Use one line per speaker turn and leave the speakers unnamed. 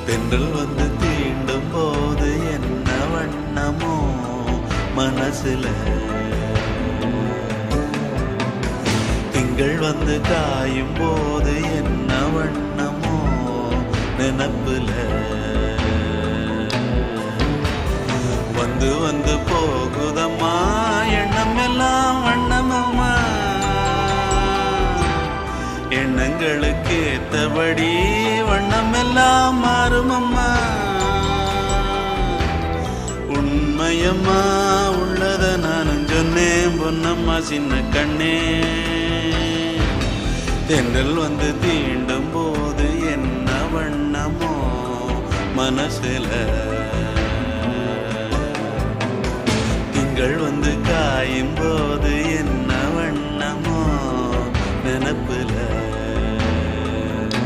தென்றல் வந்து தீண்டும் போது என்ன வண்ணமோ மனசுல, திங்கள் வந்து காயும் போது என்ன வண்ணமோ நினப்புல, வந்து வந்து போகுதம்மா எண்ணம் எல்லாம் வண்ணமம்மா, எண்ணங்களுக்கு ஏத்தபடி வண்ணம் எல்லாம் மாறுமம்மா. உண்மையம்மா உள்ளத நானும் சொன்னேன் பொன்னம்மா சின்ன கண்ணே, தென்றல் வந்து தீண்டும் போது என்ன வண்ணமோ மனசுல, திங்கள் வந்து காயும் போது